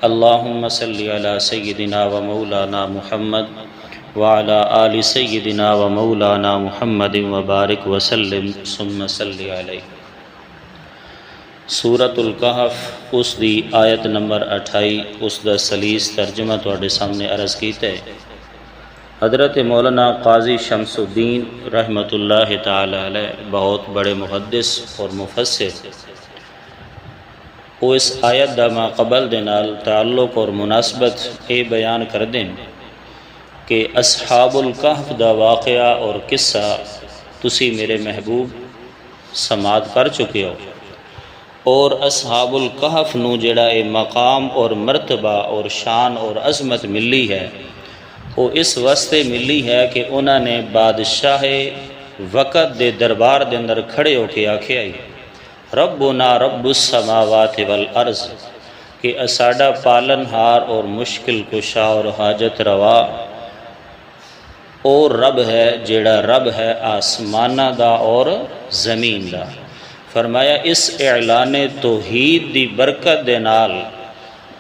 اللہم صلی علی سیدنا و مولانا محمد وعلی آل سیدنا و مولانا محمد وبارک وسلم ثم صلی علیہ۔ سورۃ الکہف اس دی آیت نمبر 28 اس دا سلیس ترجمہ تواڈے سامنے عرض کیتا ہے۔ حضرت مولانا قاضی شمس الدین رحمۃ اللہ تعالی علیہ بہت بڑے محدث اور مفسر، وہ اس آیت دا ما قبل دے نال تعلق اور مناسبت یہ بیان کر دیں کہ اصحاب الکہف دا واقعہ اور قصہ تسی میرے محبوب سماعت کر چکے ہو، اور اصحاب الکہف نو جڑا اے مقام اور مرتبہ اور شان اور عظمت ملی ہے وہ اس واسطے ملی ہے کہ انہوں نے بادشاہ وقت دے دربار دے اندر کھڑے ہو کے آکھیا ربنا رب السماوات والارض، کہ اساڈا پالن ہار اور مشکل کشا اور حاجت روا اور رب ہے جیڑا رب ہے آسمانہ دا اور زمین دا۔ فرمایا اس اعلان توحید دی برکت دے نال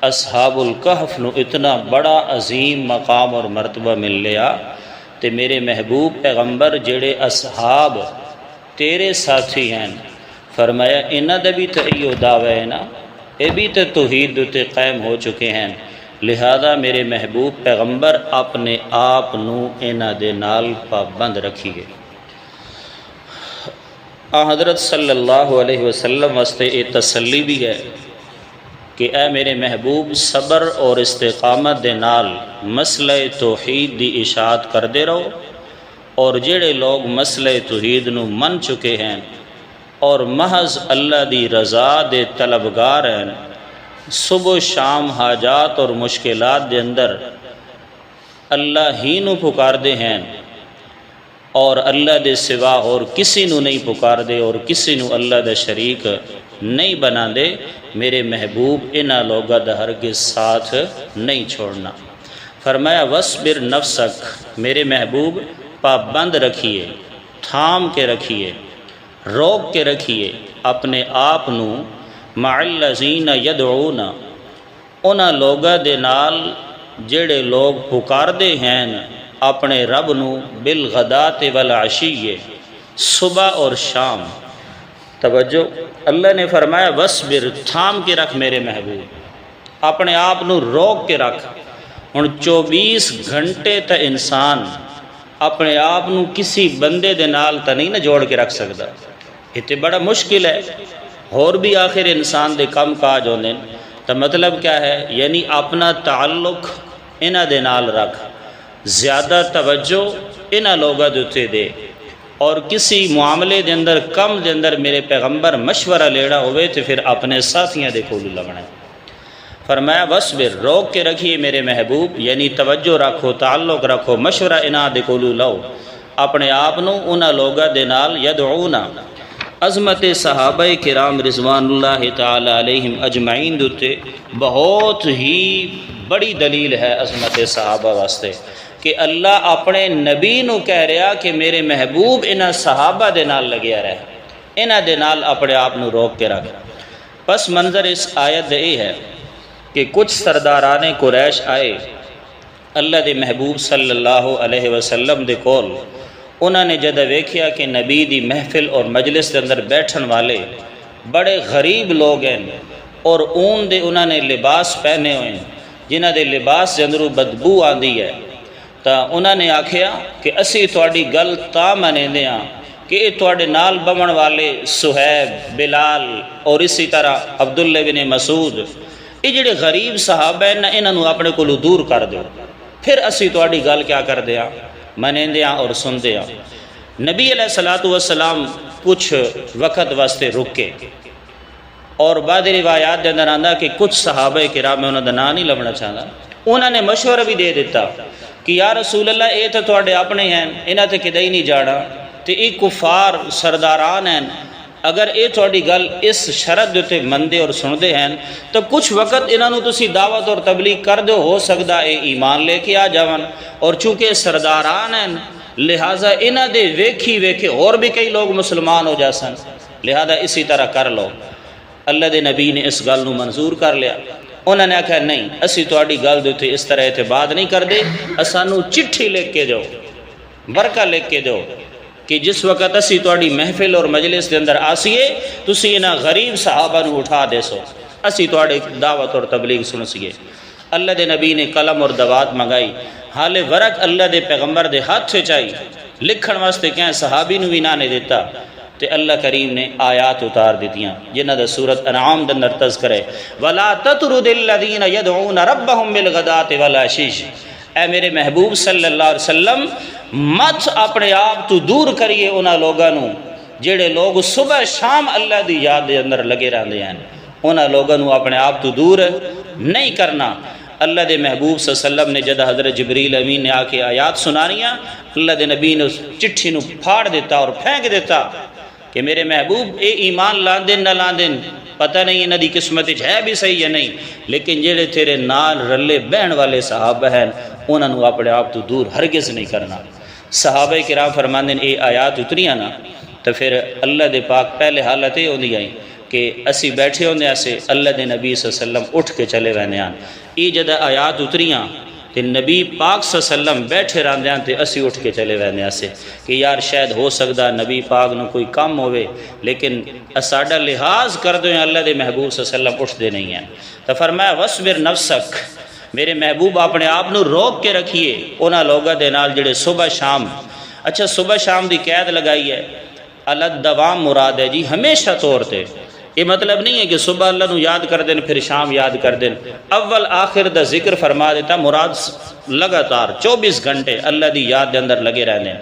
اصحاب الکہف نو اتنا بڑا عظیم مقام اور مرتبہ مل لیا، تے میرے محبوب پیغمبر جڑے اصحاب تیرے ساتھی ہیں، فرمایا انہاں دا بھی تو ایو دعوی ہے نا، اے بھی تو توحید تے قائم ہو چکے ہیں، لہذا میرے محبوب پیغمبر اپنے آپ نو انہاں دے نال پابند رکھیے۔ حضرت صلی اللہ علیہ وسلم واسطے یہ تسلی بھی ہے کہ اے میرے محبوب صبر اور استقامت دے نال مسئلہ توحید دی اشاعت کردے رہو، اور جڑے لوگ مسئلہ توحید نو من چکے ہیں اور محض اللہ دی رضا دے طلبگار ہیں، صبح شام حاجات اور مشکلات دے اندر اللہ ہی نو پکار دے ہیں اور اللہ دے سوا اور کسی نو نہیں پکار دے اور کسی نو اللہ دا شریک نہیں بنا دے، میرے محبوب انہاں لوگاں دا ہرگز ساتھ نہیں چھوڑنا۔ فرمایا وَاصْبِرْ نَفْسَكَ، میرے محبوب پابند رکھیے، تھام کے رکھیے، روک کے رکھیے اپنے آپ نو مع الذین یدعون، انہاں لوگاں دے نال جڑے لوگ پکار دے ہیں اپنے رب نو بالغداۃ والعشی، صبح اور شام۔ توجہ، اللہ نے فرمایا وَاصْبِرْ، تھام کے رکھ میرے محبوب، اپنے آپ نو روک کے رکھ۔ ہن 24 گھنٹے تا انسان اپنے آپ نو کسی بندے دے نال تا نہیں نہ جوڑ کے رکھ سکتا، یہ تے بڑا مشکل ہے۔ اور بھی آخر انسان دے کم کاج ہوندے تا مطلب کیا ہے، یعنی اپنا تعلق انہاں دے نال رکھ، زیادہ توجہ انہاں لوگاں دے تے دے، اور کسی معاملے دے اندر کم دے اندر میرے پیغمبر مشورہ لیڑا ہوئے تو پھر اپنے ساتھیاں دے کولو لگنا ہے۔ فرمایا وَاصْبِرْ، روک کے رکھیے میرے محبوب، یعنی توجہ رکھو، تعلق رکھو، مشورہ انہاں دے کولو لو، اپنے آپ نو انہاں لوگاں دے نال یدعونا۔ عظمت صحابہ کرام رضوان اللہ تعالی علیہم اجمعین دوتے بہت ہی بڑی دلیل ہے عظمت صحابہ واسطے کہ اللہ اپنے نبی نو کہہ رہا کہ میرے محبوب انہاں صحابہ دے نال لگیا رہے، انہاں دے نال اپنے آپ نو روک کے رکھ۔ پس منظر اس آیت دے یہ ہے کہ کچھ سرداران قریش آئے اللہ دے محبوب صلی اللہ علیہ وسلم دے کول، انہوں نے جدہ ویکھیا کہ نبی دی محفل اور مجلس دے اندر بیٹھن والے بڑے غریب لوگ ہیں اور اون دے انہوں نے لباس پہنے ہوئے ہیں جنہ دے لباس دے اندروں بدبو آندی ہے، تا انہوں نے آکھیا کہ اسی تواڈی گل تا منیندے ہاں کہ یہ تواڈے نال بمن والے صہیب، بلال اور اسی طرح عبداللہ بن مسعود، یہ جڑے غریب صحابہ ہیں انہاں نو اپنے کولوں دور کر دو، پھر اسی تواڈی گل کیا کر دیا، منیندے ہاں اور سندے ہاں۔ نبی علیہ السلام کچھ وقت واسطے رکے، اور بعد روایات دے اندر آندا کہ کچھ صحابہ کرام میں انہوں دا نام نہیں لبنا چاہتا، انہوں نے مشورہ بھی دے دیتا کہ یا رسول اللہ یہ تو تواڈے اپنے ہیں، انہاں تے کدے ہی نہیں جانا، تے یہ کفار سرداران ہیں، اگر یہ تواڈی گل اس شرط دے تے مندے اور سندے ہیں تو کچھ وقت انہاں نو تسی دعوت اور تبلیغ کر دو، ہو سکدا اے ایمان لے کے آ جاون، اور چونکہ سرداران ہیں لہٰذا انہاں دے ویکھی ویکھے اور بھی کئی لوگ مسلمان ہو جاسن، لہذا اسی طرح کر لو۔ اللہ دے نبی نے اس گل نو منظور کر لیا، انہوں نے آکھا نہیں اسی تہاڈی گل دے اوتے اس طرح اعتماد نہیں کردے، اسانو چٹھی لکھ کے جو برکہ لکھ کے جو کہ جس وقت اسی تہاڈی محفل اور مجلس دے اندر آسیے تسی انہاں غریب صحابہ نو اٹھا دے سو، اسی تہاڈی دعوت اور تبلیغ سن سیے۔ اللہ دے نبی نے قلم اور دوات منگائی، حال ورق اللہ دے پیغمبر دے ہاتھ چائی لکھن واسطے کہیں صحابی نو بھی نہ نے دیتا، تے اللہ کریم نے آیات اتار دیتیاں جنہ دا سورت انعام دے اندر تذکر ہے وَلَا تَطْرُدِ الَّذِينَ يَدْعُونَ رَبَّهُمْ بِالْغَدَاةِ وَالْعَشِيِّ، اے میرے محبوب صلی اللہ علیہ وسلم مت اپنے آپ تو دور کریے انہاں لوگاں جڑے لوگ صبح شام اللہ دی یاد دے اندر لگے رہندے ہیں، انہاں لوگاں اپنے آپ تو دور نہیں کرنا۔ اللہ دے محبوب صلی اللہ علیہ وسلم نے جدہ حضرت جبریل امین نے آ کے آیات سنانیاں، اللہ دے نبی نے اس چٹھی نو پھاڑ دیتا اور پھینک دیتا کہ میرے محبوب اے ایمان لاندن نہ لاندن پتہ نہیں انہاں دی قسمت ہے بھی صحیح یا نہیں، لیکن جڑے تیرے نال رلے بہن والے صحابہ ہیں انہاں نو اپنے آپ تو دور ہرگز نہیں کرنا۔ صحابہ کرام فرماندے اے آیات اتریاں نا تو پھر اللہ دے پاک پہلے حالت یہ ہوندی آئی کہ اسی بیٹھے ہوندے ایسے اللہ دے نبی صلی اللہ علیہ وسلم اٹھ کے چلے ویندے ہیں، یہ جدہ آیات اتریاں تے نبی پاک صلی اللہ علیہ وسلم بیٹھے رہندے ہیں تے اسی اٹھ کے چلے ویندے ایسے کہ یار شاید ہو سکدا نبی پاک نو کوئی کام ہوئے، لیکن ساڈا لحاظ کردے ہیں اللہ دے محبوب صلی اللہ علیہ وسلم اٹھتے نہیں ہیں۔ تو فرمایا وَاصْبِرْ نَفْسَكَ، میرے محبوب اپنے آپ نو روک کے رکھیے انہاں لوگاں دے نال جڑے صبح شام، اچھا صبح شام دی قید لگائی ہے، الدوام مراد ہے جی ہمیشہ طور تے، یہ مطلب نہیں ہے کہ صبح اللہ نو یاد کر دیں پھر شام یاد کر دیں، اول آخر دا ذکر فرما دیتا مراد لگاتار 24 گھنٹے اللہ دی یاد دے اندر لگے رہنے،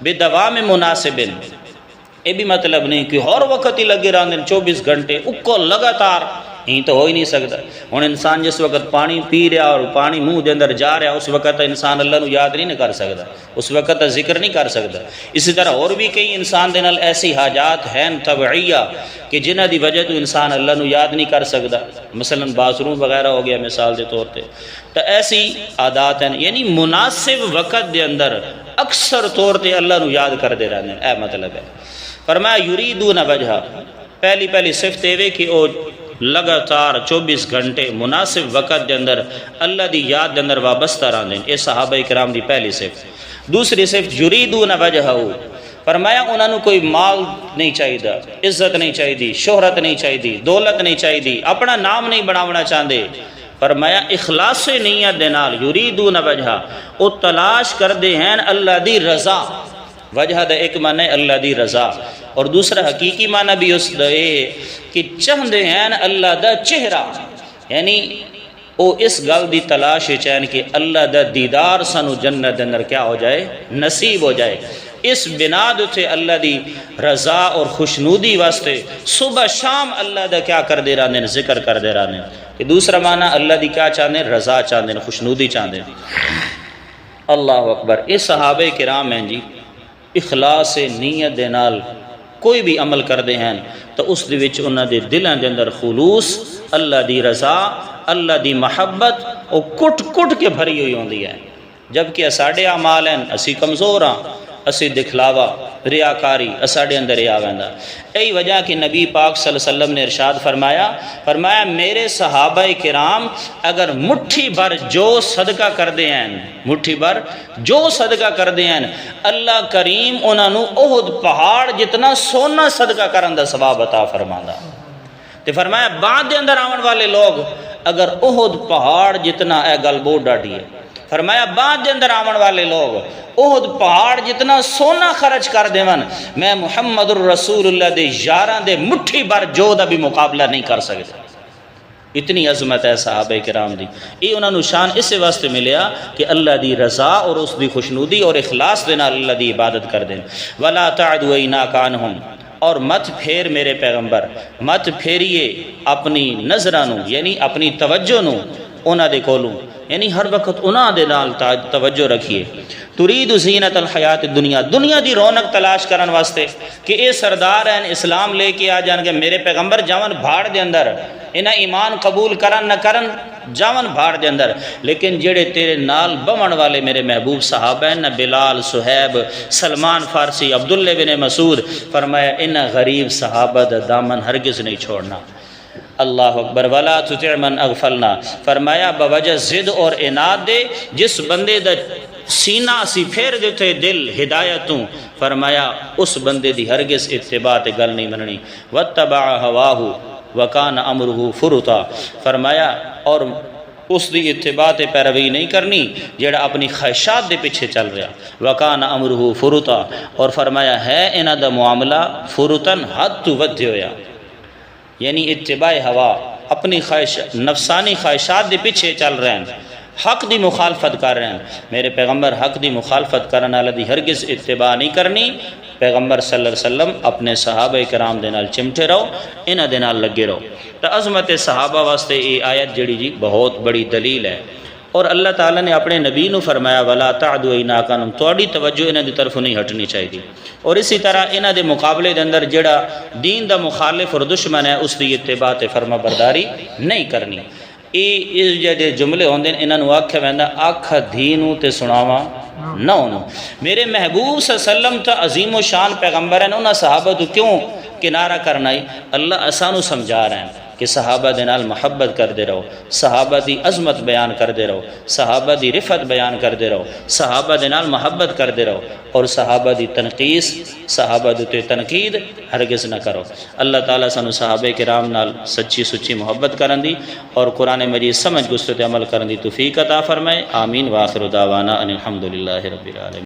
بے دوام مناسب، یہ بھی مطلب نہیں کہ ہر وقت ہی لگے رہنے 24 گھنٹے اکو لگاتار، ہی تو ہو ہی نہیں سکتا۔ ہن انسان جس وقت پانی پی رہا اور پانی منہ دے اندر جا رہا اس وقت انسان اللہ نو یاد نہیں کر سکتا، اس وقت ذکر نہیں کر سکتا۔ اسی طرح اور بھی کئی انسان دے نال ایسی حاجات ہیں طبعیہ کہ جنہ دی وجہ تو انسان اللہ نو یاد نہیں کر سکتا، مثلا باتھ روم وغیرہ ہو گیا مثال دے طور پہ، تو ایسی عادات ہیں یعنی مناسب وقت دے اندر اکثر طور پہ اللہ نو یاد کردے رہنے، اے مطلب ہے۔ فرمایا یریدون وجہ، پہلی صفت یہ کہ وہ لگاتار 24 گھنٹے مناسب وقت دے اندر اللہ دی یاد دے اندر وابستہ رہندے، اے صحابہ کرام دی پہلی صفت۔ دوسری صفت یریدون وجہہ، فرمایا انہوں نے کوئی مال نہیں چاہیے، عزت نہیں چاہیے، شہرت نہیں چاہیے، دولت نہیں چاہیے، اپنا نام نہیں بناونا چاہتے، فرمایا اخلاص نیت دے نال یریدون وجہہ، وہ تلاش کردے ہیں اللہ دی رضا، وجہ دا ایک معنی ہے اللہ دی رضا، اور دوسرا حقیقی معنی بھی اس دا یہ کہ چاہندے ہیں اللہ دا چہرہ، یعنی وہ اس گل دی تلاش چاہن کہ اللہ دا دیدار سانو جنت اندر کیا ہو جائے، نصیب ہو جائے۔ اس بنا دے اللہ دی رضا اور خوشنودی واسطے صبح شام اللہ دا کیا کر دے رہنے، ذکر کر دے رہنے، کہ دوسرا معنی اللہ دی کیا چاہتے ہیں، رضا چاہتے ہیں، خوشنودی چاہتے ہیں۔ اللہ اکبر، یہ صحابہ کرام ہیں جی، اخلاص نیت دے نال کوئی بھی عمل کردے ہیں تو اس دے وچ انہاں دے دلاں دے اندر خلوص، اللہ دی رضا، اللہ دی محبت وہ کٹ کٹ کے بھری ہوئی ہوندی ہے، جبکہ ساڈے اعمال ہیں اسی کمزور ہاں، اسی دکھلاوا ریاکاری اساڈے اندر یہ آویندا۔ یہی وجہ کہ نبی پاک صلی اللہ علیہ وسلم نے ارشاد فرمایا میرے صحابہ کرام اگر مٹھی بھر جو صدقہ کردے ہیں، مٹھی بھر جو صدقہ کردے ہیں، اللہ کریم انہاں نو احد پہاڑ جتنا سونا صدقہ کرن دا ثواب عطا فرماندا۔ تے فرمایا بعد دے اندر آون والے لوگ اگر احد پہاڑ جتنا، اے گل بہت ڈاڈی ہے، فرمایا بعد دے اندر آون والے لوگ احد پہاڑ جتنا سونا خرچ کر دیون، میں محمد الرسول اللہ دے یاراں دے مٹھی بھر جو دا بھی مقابلہ نہیں کر سکتا۔ اتنی عظمت ہے صحابہ کرام دی، یہ انہوں نے شان اس واسطے ملیا کہ اللہ دی رضا اور اس دی خوشنودی اور اخلاص دے نال اللہ دی عبادت کر دیں۔ وَلَا تَعْدُوا عَيْنَاكَ عَنْهُمْ، اور مت پھیر میرے پیغمبر، مت پھیریے اپنی نظرانوں یعنی اپنی توجہ نوں انہاں دے کولوں، یعنی ہر وقت انہاں دے نال توجہ رکھیے۔ ترید زینت الحیات الدنیا، دنیا دی رونق تلاش کرن واسطے کہ اے سردار ہیں اسلام لے کے آ جان گے، میرے پیغمبر جاون بھاڑ دے اندر، انہاں ایمان قبول کرن نہ کرن جاون بھاڑ دے اندر، لیکن جڑے تیرے نال بمن والے میرے محبوب صحابہ ہیں، نہ بلال، صہیب، سلمان فارسی، عبداللہ بن مسعود، فرمایا انہاں غریب صحابہ دا دامن ہرگز نہیں چھوڑنا۔ اللہ اکبر ولا تطع من اغفلنا، فرمایا بوجہ ضد اور عناد دے جس بندے دا سینہ اسی پھیر دیتے دل ہدایتوں، فرمایا اس بندے دی ہرگز اتباع تے گل نہیں مننی، واتبع ہواہ وکان امرہ فرطا، فرمایا اور اس دی اتباع تے پیروی نہیں کرنی جیڑا اپنی خواہشات دے پیچھے چل رہا، وکان امرہ فرطا، اور فرمایا ہے انہاں دا معاملہ فرطن حد تو ود ہویا، یعنی اتباع ہوا، اپنی خواہش نفسانی خواہشات دے پیچھے چل رہے ہیں، حق دی مخالفت کر رہے ہیں۔ میرے پیغمبر حق دی مخالفت کرنے والا دی ہرگز اتباع نہیں کرنی۔ پیغمبر صلی اللہ علیہ وسلم اپنے صحابہ کرام دے نال چمٹے رہو، انہاں دے نال لگے رہو۔ تو عظمت صحابہ واسطے یہ آیت جڑی جی بہت بڑی دلیل ہے، اور اللہ تعالیٰ نے اپنے نبی نو فرمایا ولا تعدوا عناقکم، تہاڈی توجہ انہاں دی طرف نہیں ہٹنی چاہیے، اور اسی طرح انہاں دے مقابلے دے اندر جڑا دین دا مخالف اور دشمن ہے اس دی اتباع تے فرما برداری نہیں کرنی۔ اس جڑے جملے ہوندے انہاں نو آکھیا ویندا آکھ دینوں تے سناواں نہ انہوں۔ میرے محبوب صلی اللہ علیہ وسلم تا عظیم و شان پیغمبر ہیں، انہاں صحابہ تو کیوں کنارہ کرنا ہی؟ اللہ اسانو سمجھا رہے ہیں کہ صحابہ دے نال محبت کر دے رہو، صحابہ دی عظمت بیان کر دے رہو، صحابہ دی رفت بیان کر دے رہو، صحابہ دے نال محبت کر دے رہو، اور صحابہ دی تنقیص، صحابہ دی تنقید ہرگز نہ کرو۔ اللہ تعالیٰ سانو صحابہ کرام نال سچی سچی محبت کرن دی اور قرآن مجید سمجھ گستر تے عمل کرن دی توفیق عطا فرمائے۔ آمین۔ وآخر دعوانا ان الحمدللہ رب العالمین۔